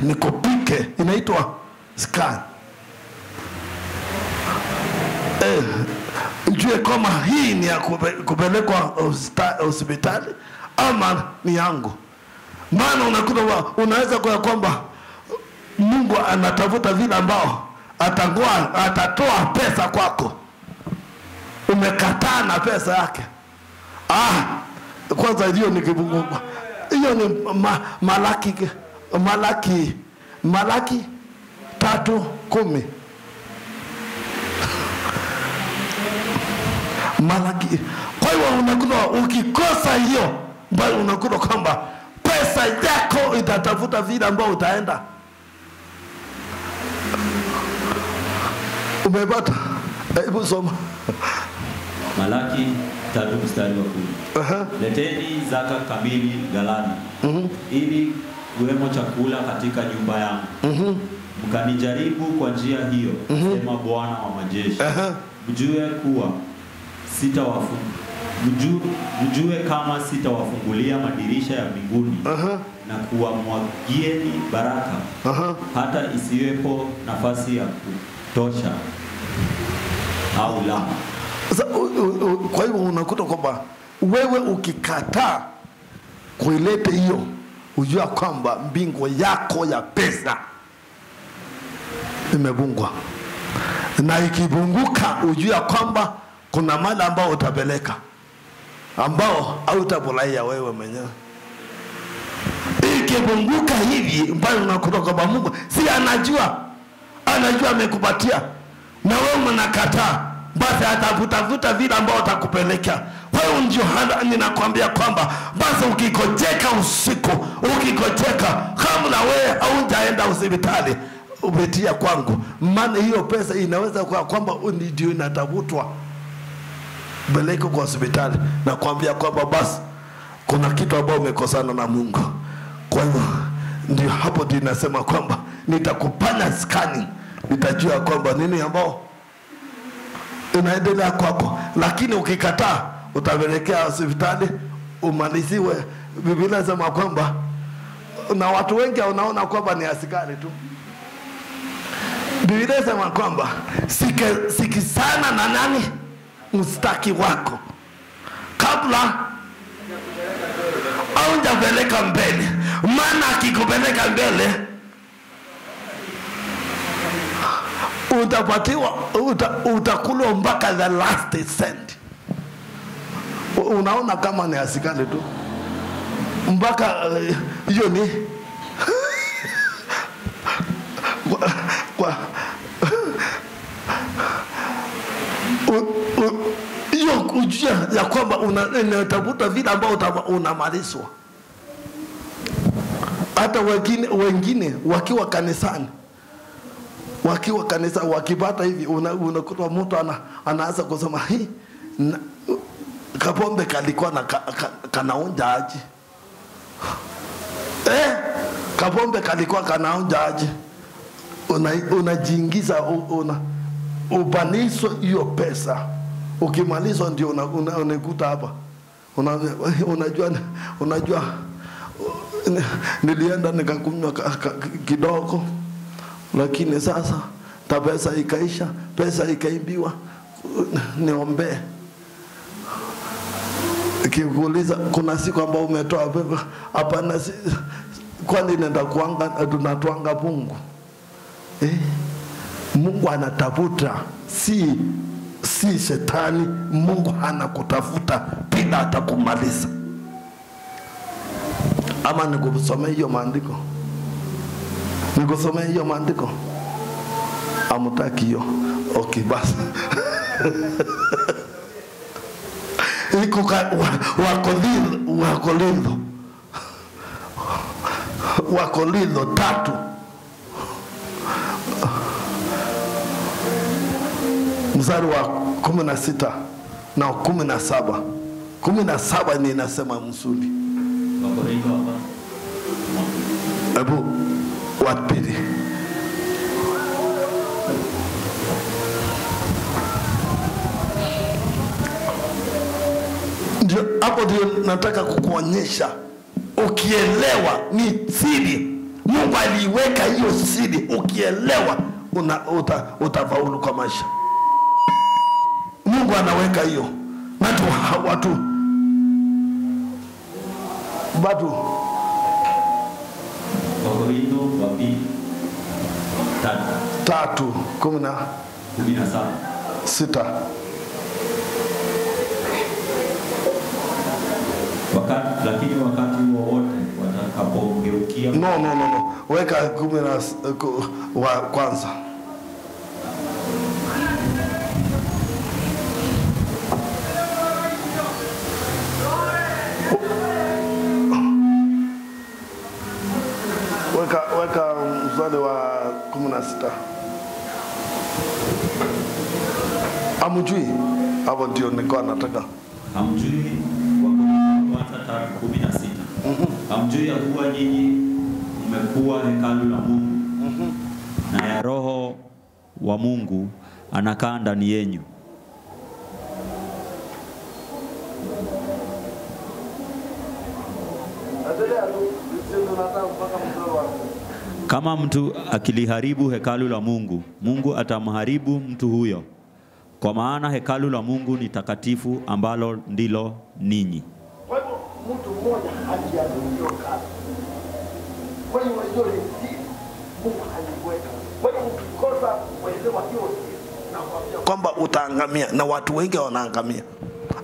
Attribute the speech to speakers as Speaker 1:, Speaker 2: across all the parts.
Speaker 1: nikupike, inaitwa scan. Ujue kama hii ni ya kupelekwa hospitali ama ni yangu. Maana unakuta unaweza kwa kwamba Mungu anatafuta vile ambao atatoa pesa kwako, umekataa na pesa yake. Kwanza hiyo ni kibungu. Hiyo ni Malaki 3:10. Malaki. Kwa hiyo unakuta ukikosa hiyo, bali unakuta kwamba pesa yako itatafuta vile ambao utaenda. Umepata? Hebu soma.
Speaker 2: Malaki 3:10. Leteni zaka kamili ghalani, ili kuwemo chakula katika nyumba yangu. Mkanijaribu kwa njia hiyo, sema Bwana wa majeshi. Mjue kuwa mjue kama sitawafungulia madirisha ya mbinguni na kuwamwagieni baraka hata isiwepo nafasi ya kutosha au la.
Speaker 1: Kwa hivyo unakuta kwamba wewe ukikataa kuilete hiyo, ujua kwamba mbingu yako ya pesa imebungwa. Na ikibunguka ujua kwamba kuna mali ambao utapeleka ambao hautafurahia wewe mwenyewe. Ikibunguka hivi mbali unakuta kwamba Mungu si anajua amekupatia, na wewe unakataa, basi atavutavuta vile ambao utakupeleka. Kwa hiyo ndio ninakwambia kwamba basi ukikojeka usiku, ukikojeka kabla wewe haujaenda hospitali, umetia kwangu. Maana hiyo pesa inaweza kwa kwamba ndio inatafutwa beleko kwa hospitali, na kuambia kwamba basi kuna kitu ambao umekosana na Mungu. Kwa hiyo ndio hapo ndio nasema kwamba nitakupanya scanning, nitajua kwamba nini ambao inaendelea kwako. Lakini ukikataa utapelekea hospitali umaliziwe. Biblia inasema kwamba, na watu wengi unaona kwamba ni askari tu. Biblia inasema kwamba sikizana na nani? Mstaki wako kabla haujapeleka mbele. Maana akikupeleka mbele utapatiwa, utakulwa mpaka the last cent. Unaona kama ni askari tu mpaka hiyo ni hiyo kujia ya kwamba unatafuta vile ambao unamalizwa. Hata wengine wakiwa kanisani, wakipata hivi unakuta mtu anaanza kusema hii kapombe kalikuwa na kanaonja aje. Kapombe kalikuwa kanaonja aje. Unajiingiza upanisho hiyo pesa. Ukimalizwa ndio unakuta hapa. Unajua nilienda nikakunywa kidogo, lakini sasa pesa ikaisha, pesa ikaibiwa, niombe. Kikuuliza kuna siku ambao umetoa pesa, hapana, kwani nenda kuanga tunatuanga Mungu. Mungu anatafuta, si shetani. Mungu anakutafuta bila atakumaliza. Ama nikusomea hiyo maandiko? Nikusomea hiyo maandiko? Amutaki hiyo? Okay basi. Iko Wakorintho 3 mstari wa 16 na 17. 17 ni inasema msuli.
Speaker 2: Wakorintho hapa.
Speaker 1: Ebu wapili. Ndio hapo ndio nataka kukuonyesha. ukielewa ni siri. Mungu aliweka hiyo siri, ukielewa utafaulu kwa maisha. Mungu anaweka hiyo. Watu
Speaker 2: Wakorintho wa pili
Speaker 1: 3:16.
Speaker 2: Lakini wakati wowote watakapogeukia
Speaker 1: No. Weka 10 wa kwanza. Weka mstari wa 16. Hamjui? Hapo ndio nilikuwa nataka.
Speaker 2: Hamjui Wakorintho 3:16. Hamjui ya kuwa nyinyi mmekuwa hekalu la Mungu na ya Roho wa Mungu anakaa ndani yenu. Kama mtu akiliharibu hekalu la Mungu, Mungu atamharibu mtu huyo. Kwa maana hekalu la Mungu ni takatifu ambalo ndilo ninyi.
Speaker 1: Kwa hivyo mtu mmoja aliyeondoka. Kwa hiyo Mungu aliweka. Kwa hiyo ukikosa kuelewa hiyo na kuambia kwamba utaangamia, na watu wengi wanaangamia.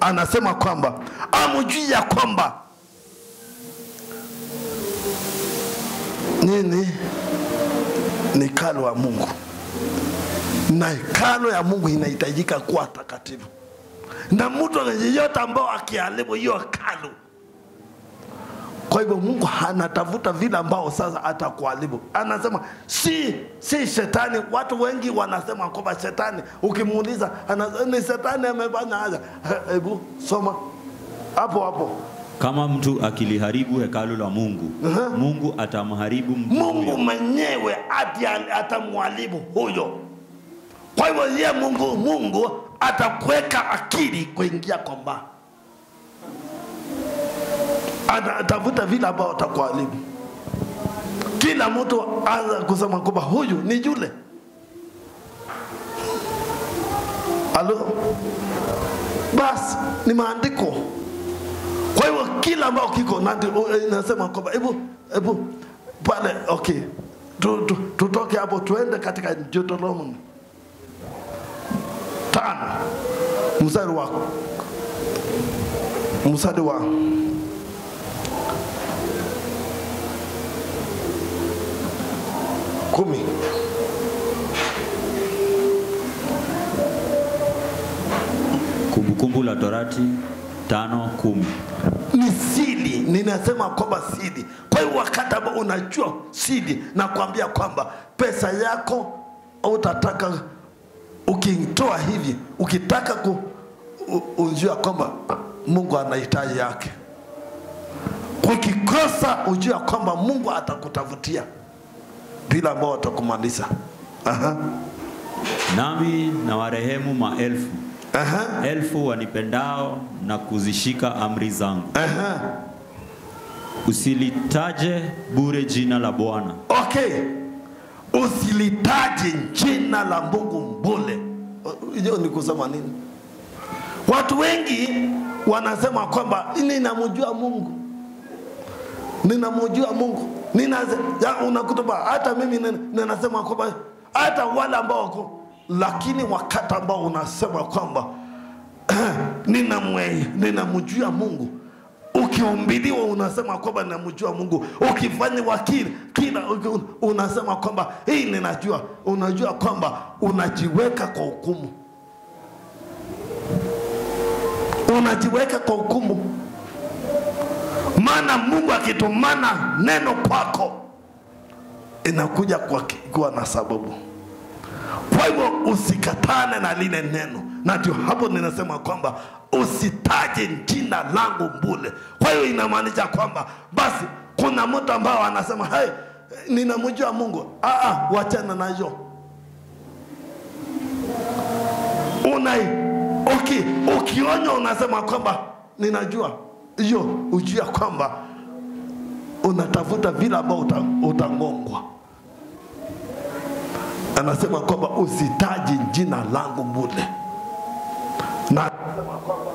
Speaker 1: Anasema kwamba amjui ya kwamba nini ni hekalu wa Mungu, na hekalu ya Mungu inahitajika kuwa takatifu. Na mtu yeyote ambao akiharibu hiyo hekalu, kwa hivyo Mungu anatafuta vile ambao sasa atakuharibu. Anasema si shetani. Watu wengi wanasema kwamba shetani, ukimuuliza ni shetani amefanya haya. Hebu soma hapo.
Speaker 2: Kama mtu akiliharibu hekalu la Mungu, Mungu atamharibu mtu huyo.
Speaker 1: Mungu mwenyewe atamharibu huyo. Kwa hivyo yeye Mungu atakuweka akili kuingia kwamba atavuta vile ambao atakuharibu. Kila mtu anza kusema kwamba huyu ni yule. Halo? Basi ni maandiko. Kwa hivyo kila ambao kiko nasema kwamba hebu pale, okay, tutoke hapo tuende katika Deuteronomy 5 mstari wa 10.
Speaker 2: Kumbukumbu la Torati 5:10.
Speaker 1: Ni siri, ninasema kwamba siri. Kwa hiyo wakati ambao unajua siri, na kuambia kwamba pesa yako utataka ukitoa hivi, ukitaka ujua kwamba Mungu anahitaji yake. Ukikosa ujua kwamba Mungu atakutafutia bila ambao atakumaliza.
Speaker 2: Nami na warehemu maelfu. Elfu wanipendao na kuzishika amri zangu. Usilitaje bure jina la Bwana.
Speaker 1: Okay. Usilitaje jina la Mungu bure. Hiyo ni kusema nini? Watu wengi wanasema kwamba ninamjua Mungu. Ninamjua Mungu. Unakuta hata mimi ninasema kwamba hata wale ambao wako, lakini wakati ambao unasema kwamba ninamjua Mungu, ukihubiriwa unasema kwamba ninamjua Mungu, ukifanya wakili kila unasema kwamba hii ninajua, unajua kwamba unajiweka kwa hukumu. Unajiweka kwa hukumu. Maana Mungu akitumana neno kwako inakuja kwa na sababu. Kwa hivyo usikatane na lile neno. Na ndio hapo ninasema kwamba usitaje jina langu bure. Kwa hiyo inamaanisha kwamba basi kuna mtu ambao anasema hey, ninamjua Mungu. Wachana na hiyo. Ukionywa unasema kwamba ninajua. Hiyo ujua kwamba unatafuta vile ambao utangongwa. Anasema kwamba usitaji jina langu bure. Na anasema kwamba